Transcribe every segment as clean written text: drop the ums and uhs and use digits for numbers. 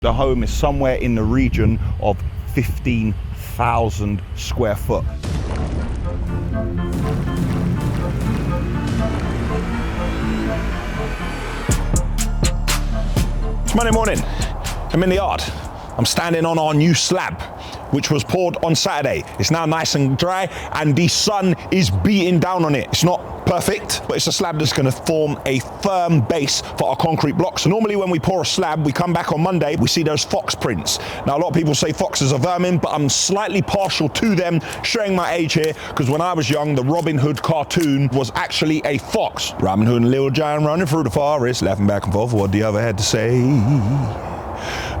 The home is somewhere in the region of 15,000 square foot. It's Monday morning. I'm in the yard. I'm standing on our new slab, which was poured on Saturday. It's now nice and dry, and the sun is beating down on it. It's not perfect, but it's a slab that's gonna form a firm base for our concrete blocks. So normally when we pour a slab, we come back on Monday, we see those fox prints. Now, a lot of people say foxes are vermin, but I'm slightly partial to them, showing my age here, because when I was young, the Robin Hood cartoon was actually a fox. Robin Hood and Little John running through the forest, laughing back and forth, what the other had to say.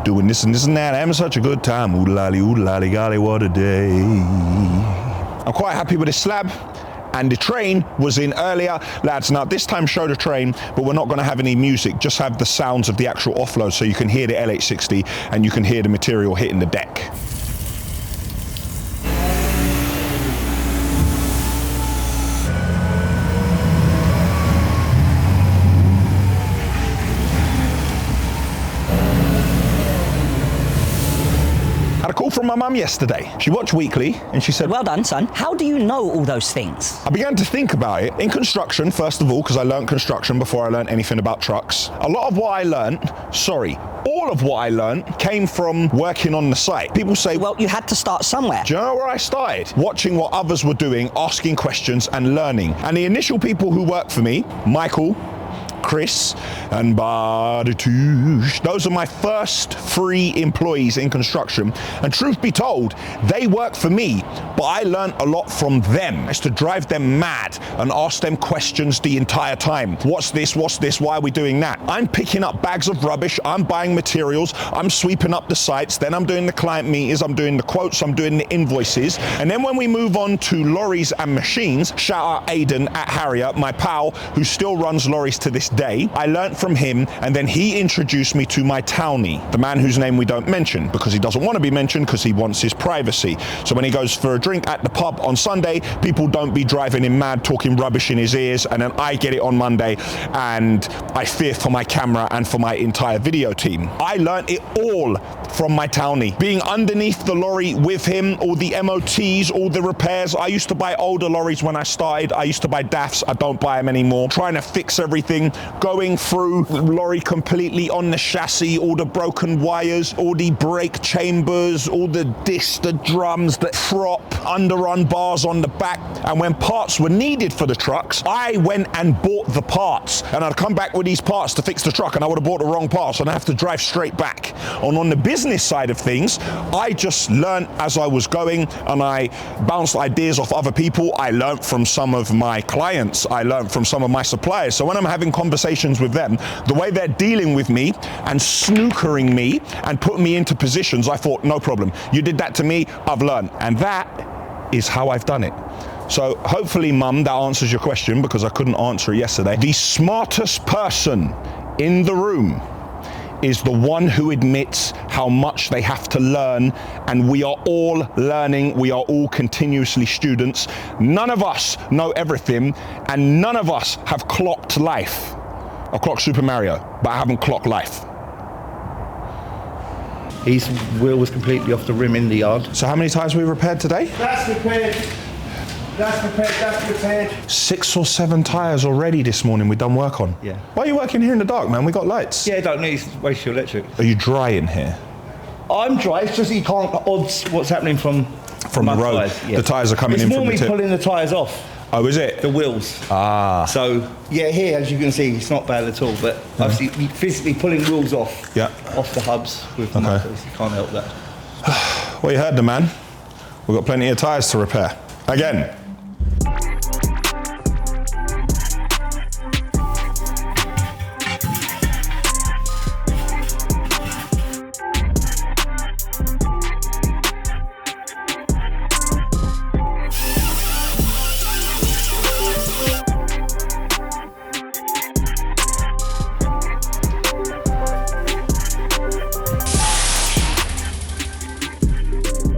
Doing this and this and that, having such a good time. Oodle-lolly, golly, what a day. I'm quite happy with this slab, and the train was in earlier. Lads, now this time show the train, but we're not gonna have any music, just have the sounds of the actual offload, so you can hear the LH60 and you can hear the material hitting the deck. I had a call from my mum yesterday. She watched Weekly and she said, "Well done, son. How do you know all those things?" I began to think about it. In construction, first of all, because I learned construction before I learned anything about trucks. A lot of what I learned, all of what I learned came from working on the site. People say, Well, you had to start somewhere. do you know where I started? Watching what others were doing, asking questions and learning. And the initial people who worked for me, Michael, Chris and Bartouche, those are my first 3 employees in construction, and truth be told, they work for me, but I learned a lot from them. It's to drive them mad and ask them questions the entire time. What's this, why are we doing that? I'm picking up bags of rubbish, I'm buying materials, I'm sweeping up the sites, then I'm doing the client meters, I'm doing the quotes, I'm doing the invoices, and then when we move on to lorries and machines, shout out Aidan at Harrier, my pal, who still runs lorries to this day. I learnt from him, and then he introduced me to my townie, the man whose name we don't mention because he doesn't want to be mentioned because he wants his privacy. So when he goes for a drink at the pub on Sunday, people don't be driving him mad, talking rubbish in his ears, and then I get it on Monday and I fear for my camera and for my entire video team. I learnt it all from my townie. Being underneath the lorry with him, all the MOTs, all the repairs. I used to buy older lorries when I started. I used to buy DAFs, I don't buy them anymore. Trying to fix everything, going through the lorry completely on the chassis, all the broken wires, all the brake chambers, all the discs, the drums, the prop, underrun bars on the back. And when parts were needed for the trucks, I went and bought the parts. And I'd come back with these parts to fix the truck, and I would have bought the wrong parts, and I have to drive straight back. And on the business side of things, I just learned as I was going, and I bounced ideas off other people. I learned from some of my clients. I learned from some of my suppliers. So when I'm having conversations with them, the way they're dealing with me and snookering me and putting me into positions, I thought, no problem. You did that to me, I've learned. And that is how I've done it. So hopefully, Mum, that answers your question because I couldn't answer it yesterday. The smartest person in the room is the one who admits how much they have to learn, and we are all learning, we are all continuously students. None of us know everything, and none of us have clocked life. I've clocked Super Mario, but I haven't clocked life. His wheel was completely off the rim in the yard. So how many tires we repaired today? That's repaired. That's repaired. That's repaired. 6 or 7 tires already this morning we've done work on. Yeah. Why are you working here in the dark, man? We got lights. Yeah, don't need to waste your electric. Are you dry in here? I'm dry. It's just you can't odds what's happening from the road. Tires. Yeah. The tires are coming it's in from the normally tip. pulling the tires off. Oh, is it? The wheels. Ah. So yeah, here as you can see, it's not bad at all. But obviously, physically pulling wheels off. Yeah. Off the hubs with the motors. You can't help that. Well, you heard the man. We've got plenty of tires to repair. Again.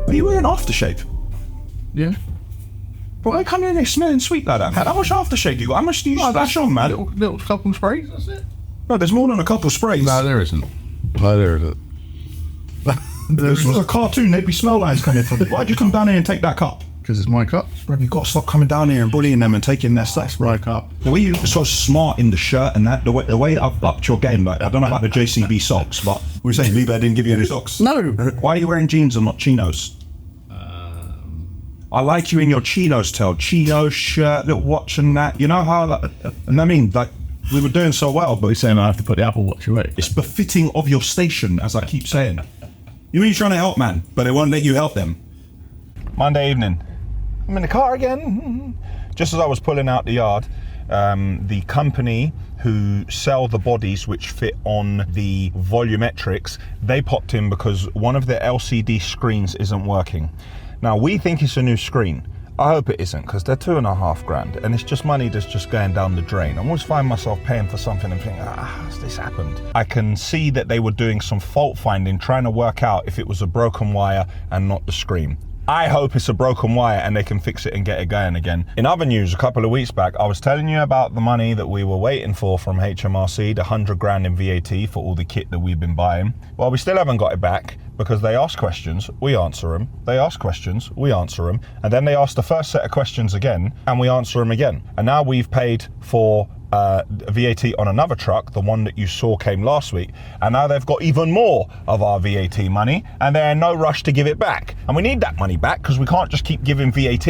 Are you wearing aftershave? Yeah. But I come in here smelling sweet like that. How much aftershave you got? How much do you splash on, man? Little couple sprays, that's it. No, there's more than a couple sprays. No, there isn't. No, there isn't. There's a cartoon, there'd be smell lines coming from it. Why'd you come down here and take that cup? Because it's my cup. Bro, you've got to stop coming down here and bullying them and taking their stuff. My cup. The way you're so smart in the shirt and that, the way I've upped your game, like, I don't know about the JCB socks, but we're saying Liebherr didn't give you any socks. No. Why are you wearing jeans and not chinos? I like you in your chinos, Tel. Chinos, shirt, little watch and that. You know how, like, and I mean, like, we were doing so well, but You're saying I have to put the Apple Watch away. it's befitting of your station, as I keep saying. You mean you're trying to help, man, but they won't let you help them. Monday evening. I'm in the car again. Just as I was pulling out the yard, the company who sell the bodies which fit on the volumetrics, they popped in because one of their LCD screens isn't working. Now, we think it's a new screen. I hope it isn't, because they're $2.5 grand, and it's just money that's just going down the drain. I always find myself paying for something and thinking, has this happened? I can see that they were doing some fault finding, trying to work out if it was a broken wire and not the screen. I hope it's a broken wire and they can fix it and get it going again. In other news, a couple of weeks back, I was telling you about the money that we were waiting for from HMRC, the 100 grand in VAT for all the kit that we've been buying. Well, we still haven't got it back because they ask questions, we answer them. They ask questions, we answer them. And then they ask the first set of questions again and we answer them again. And now we've paid for VAT on another truck, the one that you saw came last week, and now they've got even more of our VAT money and they're in no rush to give it back. And we need that money back because we can't just keep giving VAT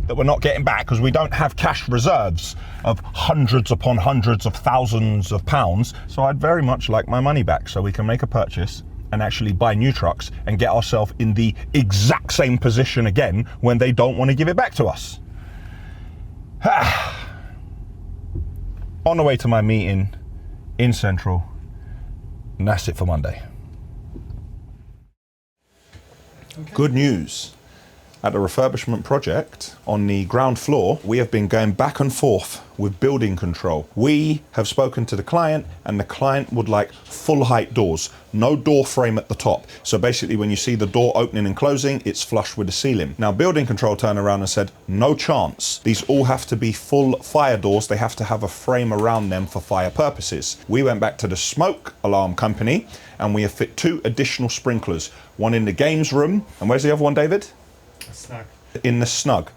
that we're not getting back because we don't have cash reserves of hundreds upon hundreds of thousands of pounds. So I'd very much like my money back so we can make a purchase and actually buy new trucks and get ourselves in the exact same position again when they don't want to give it back to us. On the way to my meeting in Central, and that's it for Monday. Okay. Good news. At the Refurbishment Project, on the ground floor, we have been going back and forth with building control. We have spoken to the client and the client would like full height doors, no door frame at the top. So basically when you see the door opening and closing, it's flush with the ceiling. Now building control turned around and said, no chance. These all have to be full fire doors. They have to have a frame around them for fire purposes. We went back to the smoke alarm company and we have fit 2 additional sprinklers, one in the games room. And where's the other one, David? Snug. In the snug,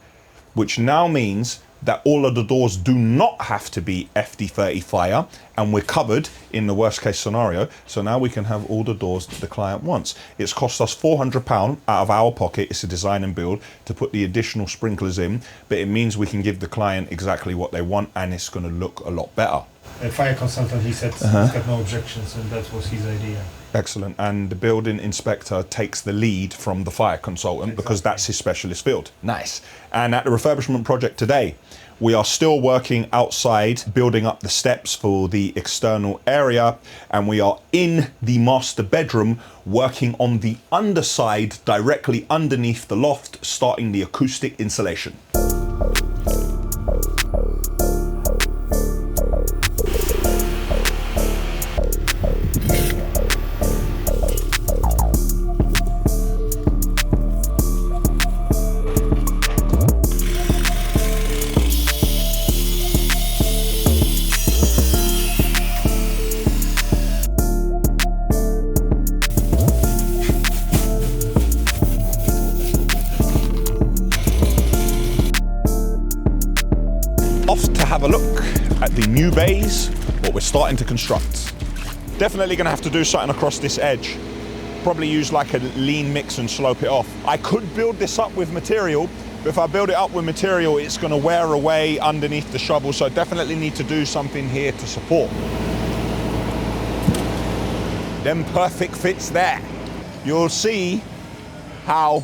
which now means that all of the doors do not have to be FD30 fire and we're covered in the worst case scenario. So now we can have all the doors that the client wants. It's cost us £400 out of our pocket. It's a design and build to put the additional sprinklers in, but it means we can give the client exactly what they want and it's going to look a lot better. A fire consultant, he said he's got no objections and that was his idea. Excellent. And the building inspector takes the lead from the fire consultant because that's his specialist field. Nice. And at the refurbishment project today, we are still working outside, building up the steps for the external area, and we are in the master bedroom working on the underside directly underneath the loft, starting the acoustic insulation. Have a look at the new bays, what we're starting to construct. Definitely gonna have to do something across this edge. Probably use like a lean mix and slope it off. I could build this up with material, but if I build it up with material, it's gonna wear away underneath the shovel, so I definitely need to do something here to support. Them perfect fits there. You'll see how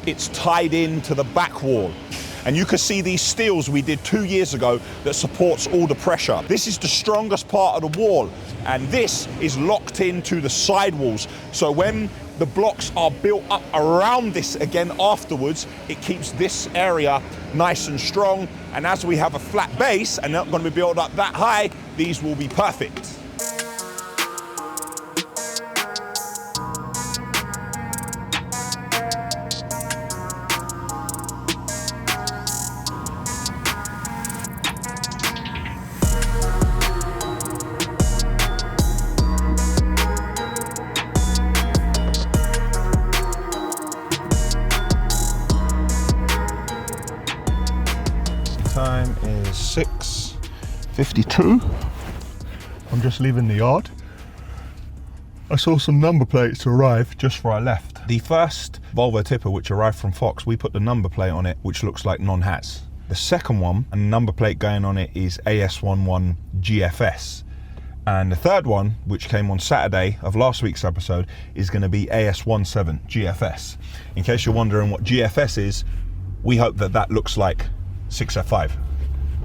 it's tied into the back wall. And you can see these steels we did 2 years ago that supports all the pressure. This is the strongest part of the wall, and this is locked into the side walls. So when the blocks are built up around this again afterwards, it keeps this area nice and strong. And as we have a flat base and not going to be built up that high, these will be perfect. is 6:52. I'm just leaving the yard. I saw some number plates arrive just before I left. The first Volvo tipper which arrived from Fox, we put the number plate on it which looks like non-haz. The second one, and the number plate going on it, is AS11 GFS. And the third one, which came on Saturday of last week's episode, is going to be AS17 GFS. In case you're wondering what GFS is, we hope that that looks like 6F5.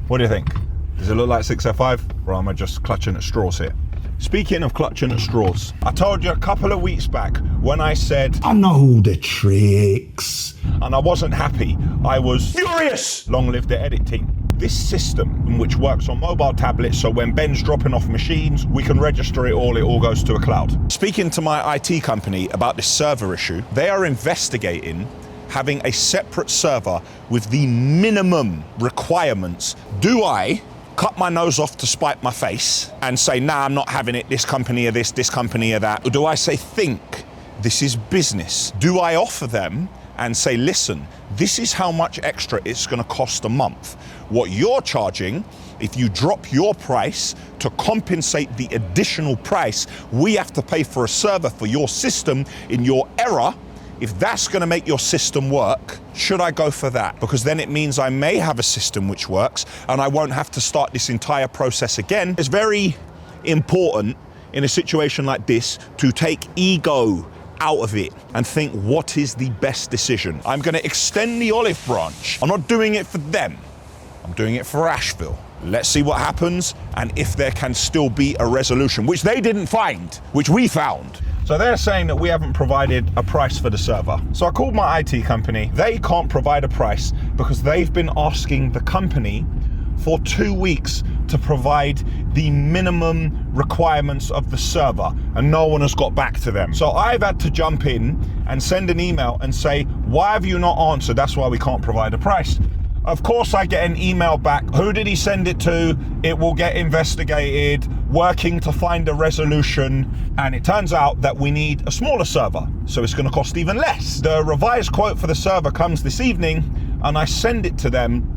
What do you think? Does it look like 6F5, or am I just clutching at straws here? Speaking of clutching at straws, I told you a couple of weeks back when I said, I know the tricks, and I wasn't happy. I was furious. Long live the edit team. This system, which works on mobile tablets, so when Ben's dropping off machines, we can register it all goes to a cloud. Speaking to my IT company about this server issue, they are investigating having a separate server with the minimum requirements. Do I cut my nose off to spite my face and say, nah, I'm not having it, this company or this company or that? Or do I say, think, this is business? Do I offer them and say, listen, this is how much extra it's gonna cost a month. What you're charging, if you drop your price to compensate the additional price we have to pay for a server for your system in your era, if that's gonna make your system work, should I go for that? Because then it means I may have a system which works and I won't have to start this entire process again. It's very important in a situation like this to take ego out of it and think, what is the best decision? I'm gonna extend the olive branch. I'm not doing it for them. I'm doing it for Ashville. Let's see what happens and if there can still be a resolution, which they didn't find, which we found. So they're saying that we haven't provided a price for the server. So I called my IT company. They can't provide a price because they've been asking the company for 2 weeks to provide the minimum requirements of the server, and no one has got back to them. So I've had to jump in and send an email and say, why have you not answered? That's why we can't provide a price. Of course I get an email back. Who did he send it to? It will get investigated, working to find a resolution. And it turns out that we need a smaller server, so it's gonna cost even less. The revised quote for the server comes this evening, and I send it to them,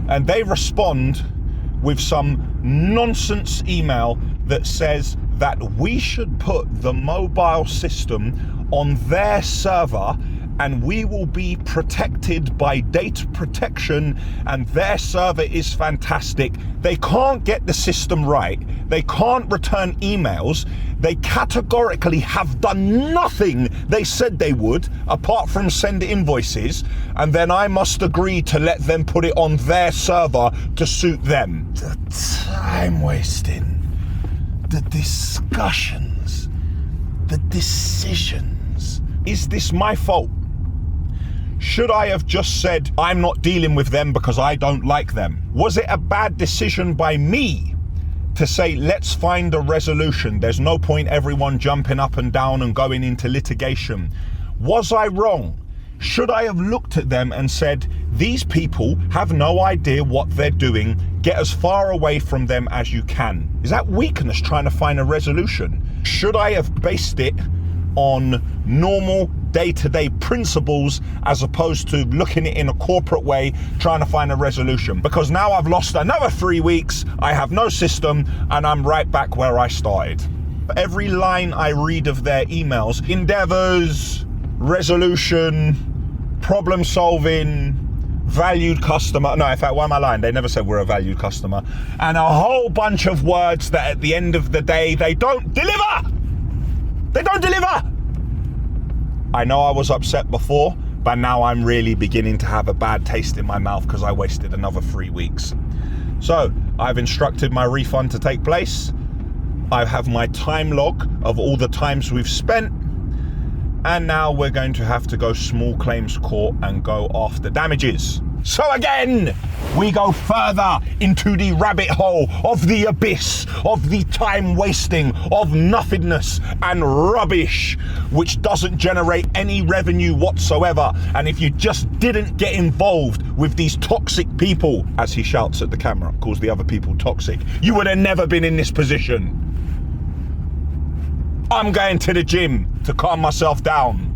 and they respond with some nonsense email that says that we should put the mobile system on their server and we will be protected by data protection, and their server is fantastic. They can't get the system right. They can't return emails. They categorically have done nothing they said they would, apart from send invoices, and then I must agree to let them put it on their server to suit them. The time wasting, the discussions, the decisions. Is this my fault? Should I have just said, I'm not dealing with them because I don't like them? Was it a bad decision by me to say, let's find a resolution? There's no point everyone jumping up and down and going into litigation. Was I wrong? Should I have looked at them and said, these people have no idea what they're doing. Get as far away from them as you can. Is that weakness trying to find a resolution? Should I have based it on normal day-to-day principles as opposed to looking at it in a corporate way, trying to find a resolution? Because now I've lost another 3 weeks, I have no system, and I'm right back where I started. Every line I read of their emails, endeavors, resolution, problem solving, valued customer. No, in fact, why am I lying? They never said we're a valued customer. And a whole bunch of words that at the end of the day, they don't deliver. They don't deliver. I know I was upset before, but now I'm really beginning to have a bad taste in my mouth because I wasted another 3 weeks. So I've instructed my refund to take place. I have my time log of all the times we've spent. And now we're going to have to go small claims court and go after damages. So again, we go further into the rabbit hole of the abyss, of the time wasting, of nothingness and rubbish, which doesn't generate any revenue whatsoever. And if you just didn't get involved with these toxic people, as he shouts at the camera, calls the other people toxic, you would have never been in this position. I'm going to the gym to calm myself down.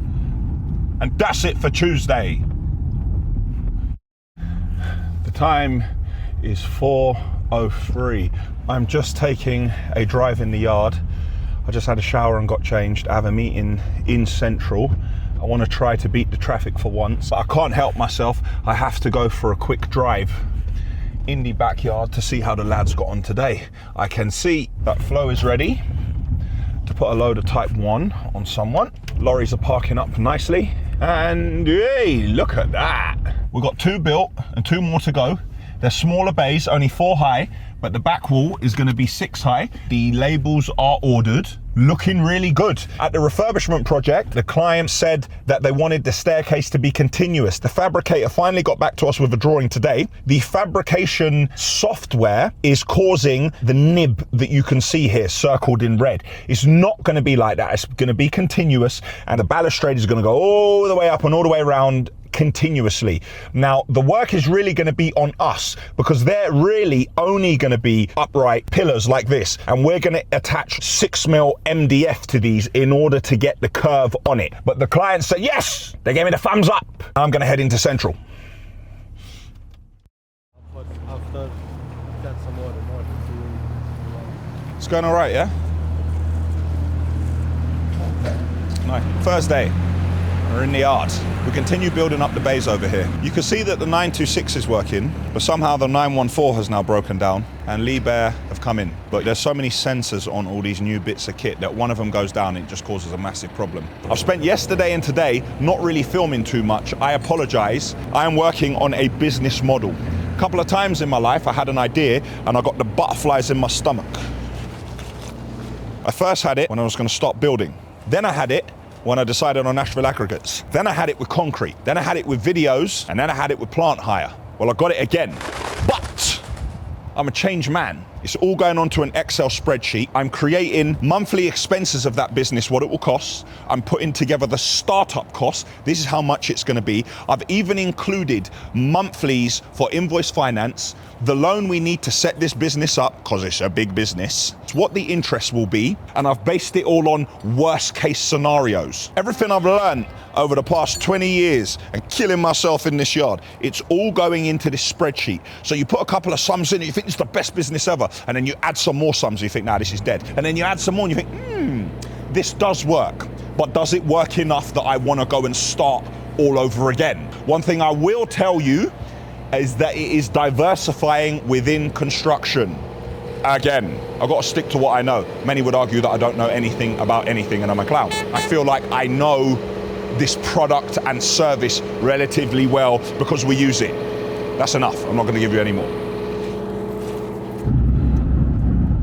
And that's it for Tuesday. The time is 4:03. I'm just taking a drive in the yard. I just had a shower and got changed. I have a meeting in Central. I want to try to beat the traffic for once, but I can't help myself. I have to go for a quick drive in the backyard to see how the lads got on today. I can see that Flo is ready to put a load of type 1 on someone. Lorries are parking up nicely. And hey, look at that. We've got 2 built and 2 more to go. They're smaller bays, only 4 high, but the back wall is going to be 6 high. The labels are ordered, looking really good. At the refurbishment project, the client said that they wanted the staircase to be continuous. The fabricator finally got back to us with a drawing today. The fabrication software is causing the nib that you can see here circled in red. It's not going to be like that. It's going to be continuous, and the balustrade is going to go all the way up and all the way around continuously. Now, the work is really going to be on us because they're really only going to be upright pillars like this, and we're going to attach 6mm MDF to these in order to get the curve on it. But the client said yes, they gave me the thumbs up. I'm going to head into Central. It's going all right, yeah? Nice. First day. We're in the yard. We continue building up the bays over here. You can see that the 926 is working, but somehow the 914 has now broken down and Lee Bear have come in. But there's so many sensors on all these new bits of kit that one of them goes down, it just causes a massive problem. I've spent yesterday and today not really filming too much. I apologize. I am working on a business model. A couple of times in my life I had an idea and I got the butterflies in my stomach. I first had it when I was going to stop building. Then I had it when I decided on Ashville aggregates. Then I had it with concrete. Then I had it with videos, and then I had it with plant hire. Well, I got it again, but I'm a changed man. It's all going onto an Excel spreadsheet. I'm creating monthly expenses of that business, what it will cost. I'm putting together the startup costs. This is how much it's going to be. I've even included monthlies for invoice finance, the loan we need to set this business up, because it's a big business. It's what the interest will be, and I've based it all on worst case scenarios. Everything I've learned over the past 20 years and killing myself in this yard, it's all going into this spreadsheet. So you put a couple of sums in, you think it's the best business ever, and then you add some more sums, you think, nah, this is dead. And then you add some more and you think, this does work, but does it work enough that I want to go and start all over again? One thing I will tell you is that it is diversifying within construction. Again, I've got to stick to what I know. Many would argue that I don't know anything about anything and I'm a clown. I feel like I know this product and service relatively well because we use it. That's enough. I'm not going to give you any more.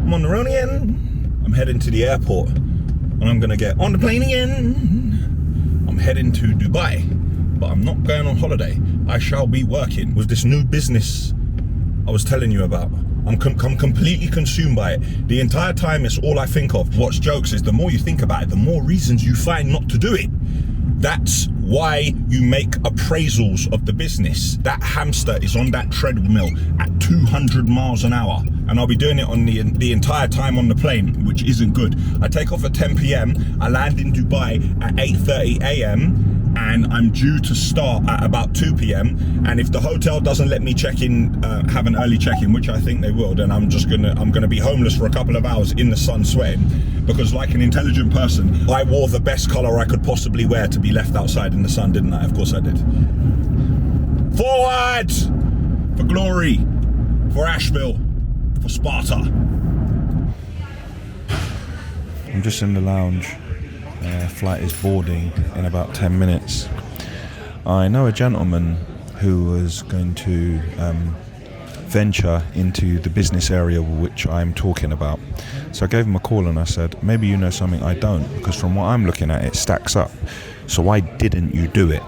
I'm on the road again. I'm heading to the airport and I'm going to get on the plane again. I'm heading to Dubai, but I'm not going on holiday. I shall be working with this new business I was telling you about. I'm completely consumed by it. The entire time it's all I think of. What's jokes is the more you think about it, the more reasons you find not to do it. That's why you make appraisals of the business. That hamster is on that treadmill at 200 miles an hour. And I'll be doing it on the entire time on the plane, which isn't good. I take off at 10 p.m. I land in Dubai at 8:30 a.m. and I'm due to start at about 2 p.m. And if the hotel doesn't let me check in, have an early check-in, which I think they will, then I'm gonna be homeless for a couple of hours in the sun sweating. Because like an intelligent person, I wore the best color I could possibly wear to be left outside in the sun, didn't I? Of course I did. Forward! For glory, for Ashville, for Sparta. I'm just in the lounge. Flight is boarding in about 10 minutes. I know a gentleman who was going to venture into the business area which I'm talking about. So I gave him a call and I said, maybe you know something I don't, because from what I'm looking at, it stacks up. So why didn't you do it?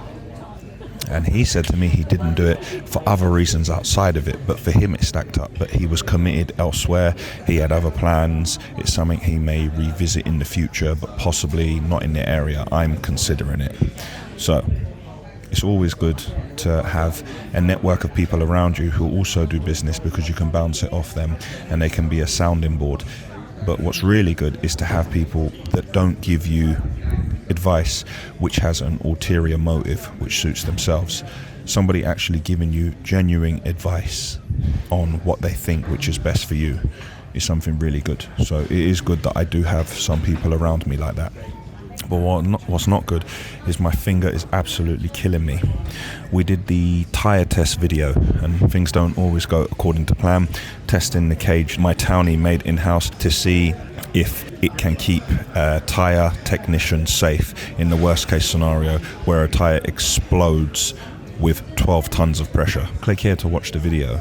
And he said to me he didn't do it for other reasons outside of it, but for him it stacked up. But he was committed elsewhere, he had other plans. It's something he may revisit in the future, but possibly not in the area. I'm considering it. So it's always good to have a network of people around you who also do business, because you can bounce it off them and they can be a sounding board. But what's really good is to have people that don't give you advice which has an ulterior motive which suits themselves. Somebody actually giving you genuine advice on what they think which is best for you is something really good. So it is good that I do have some people around me like that. But what's not good is my finger is absolutely killing me. We did the tyre test video and things don't always go according to plan. Testing the cage my Townie made in-house to see if it can keep a tyre technician safe in the worst case scenario where a tyre explodes with 12 tons of pressure. Click here to watch the video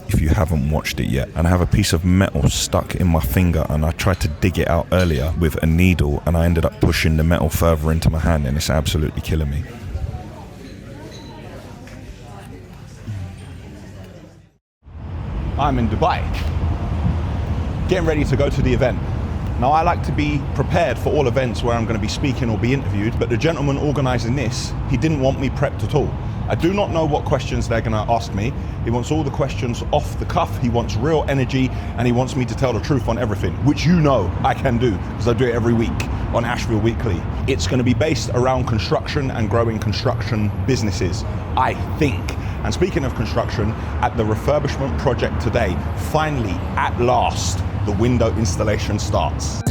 if you haven't watched it yet. And I have a piece of metal stuck in my finger and I tried to dig it out earlier with a needle and I ended up pushing the metal further into my hand and it's absolutely killing me. I'm in Dubai, getting ready to go to the event. Now I like to be prepared for all events where I'm going to be speaking or be interviewed, but the gentleman organising this, he didn't want me prepped at all. I do not know what questions they're going to ask me. He wants all the questions off the cuff, he wants real energy, and he wants me to tell the truth on everything, which you know I can do, because I do it every week on Ashville Weekly. It's going to be based around construction and growing construction businesses, I think. And speaking of construction, at the Refurbishment Project today, finally, at last, the window installation starts.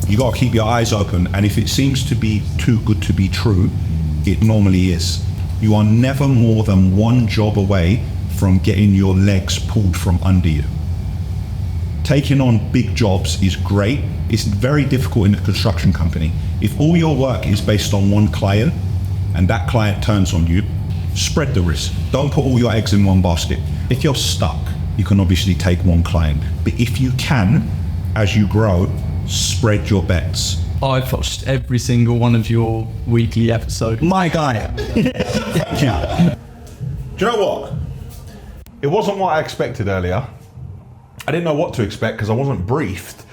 You gotta keep your eyes open, and if it seems to be too good to be true, it normally is. You are never more than one job away from getting your legs pulled from under you. Taking on big jobs is great. It's very difficult in a construction company. If all your work is based on one client and that client turns on you, spread the risk. Don't put all your eggs in one basket. If you're stuck, you can obviously take one client, but if you can, as you grow, spread your bets. I've watched every single one of your weekly episodes. My guy. Yeah. Do you know what? It wasn't what I expected earlier. I didn't know what to expect because I wasn't briefed,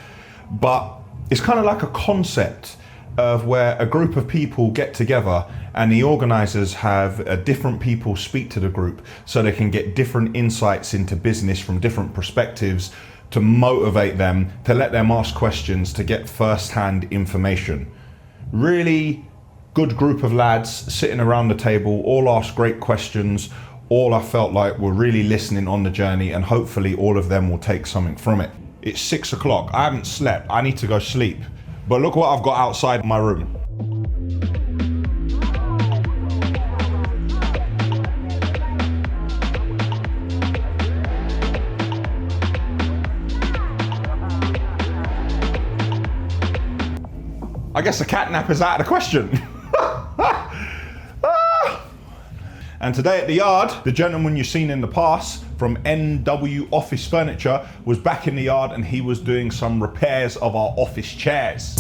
but it's kind of like a concept of where a group of people get together and the organisers have different people speak to the group so they can get different insights into business from different perspectives to motivate them, to let them ask questions, to get first-hand information. Really good group of lads sitting around the table, all asked great questions, all I felt like were really listening on the journey, and hopefully all of them will take something from it. It's 6 o'clock, I haven't slept, I need to go sleep. But look what I've got outside my room. I guess a cat nap is out of the question. And today at the yard, the gentleman you've seen in the past from NW Office Furniture was back in the yard and he was doing some repairs of our office chairs.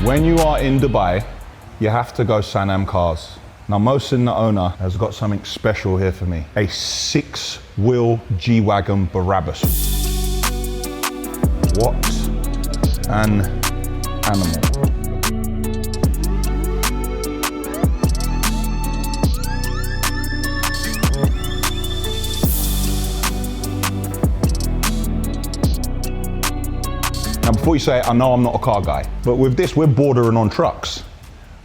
When you are in Dubai, you have to go Sanam Cars. Now Mohsin, the owner, has got something special here for me. A 6-wheel G Wagon Barabbas. What an animal. Now before you say it, I know I'm not a car guy, but with this we're bordering on trucks.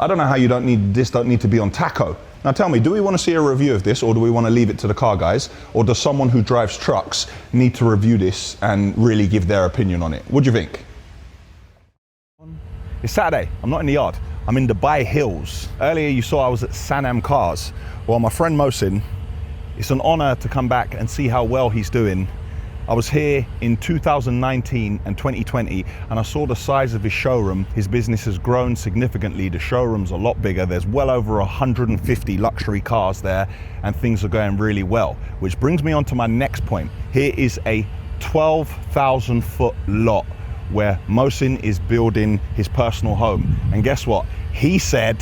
I don't know how you don't need to be on taco. Now tell me, do we want to see a review of this or do we want to leave it to the car guys? Or does someone who drives trucks need to review this and really give their opinion on it? What do you think? It's Saturday, I'm not in the yard. I'm in Dubai Hills. Earlier you saw I was at Sanam Cars. Well, my friend Mohsin, it's an honor to come back and see how well he's doing. I was here in 2019 and 2020 and I saw the size of his showroom. His business has grown significantly. The showroom's a lot bigger. There's well over 150 luxury cars there and things are going really well. Which brings me on to my next point. Here is a 12,000 foot lot where Mohsin is building his personal home. And guess what? He said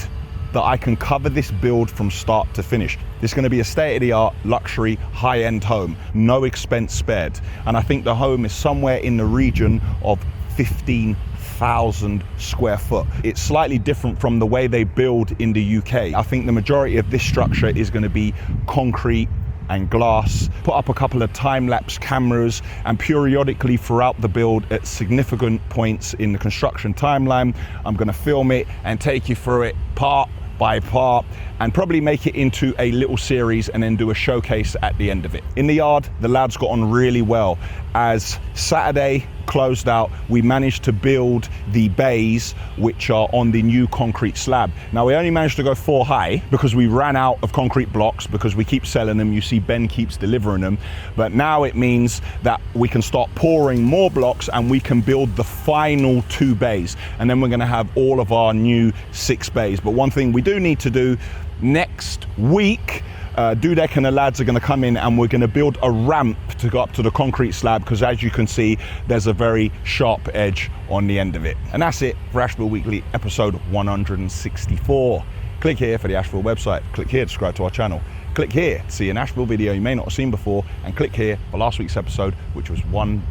that I can cover this build from start to finish. This is going to be a state-of-the-art, luxury, high-end home, no expense spared. And I think the home is somewhere in the region of 15,000 square foot. It's slightly different from the way they build in the UK. I think the majority of this structure is going to be concrete and glass. Put up a couple of time-lapse cameras and periodically throughout the build at significant points in the construction timeline, I'm going to film it and take you through it part by part and probably make it into a little series and then do a showcase at the end of it. In the yard, the lads got on really well. As Saturday closed out, we managed to build the bays which are on the new concrete slab. Now we only managed to go 4 high because we ran out of concrete blocks because we keep selling them. You see Ben keeps delivering them, but now it means that we can start pouring more blocks and we can build the final 2 bays, and then we're going to have all of our new 6 bays. But one thing we do need to do next week, Dudek and the lads are going to come in and we're going to build a ramp to go up to the concrete slab, because as you can see there's a very sharp edge on the end of it. And that's it for Ashville Weekly episode 164. Click here for the Ashville website, click here to subscribe to our channel, click here to see an Ashville video you may not have seen before, and click here for last week's episode, which was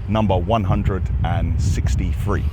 number 163.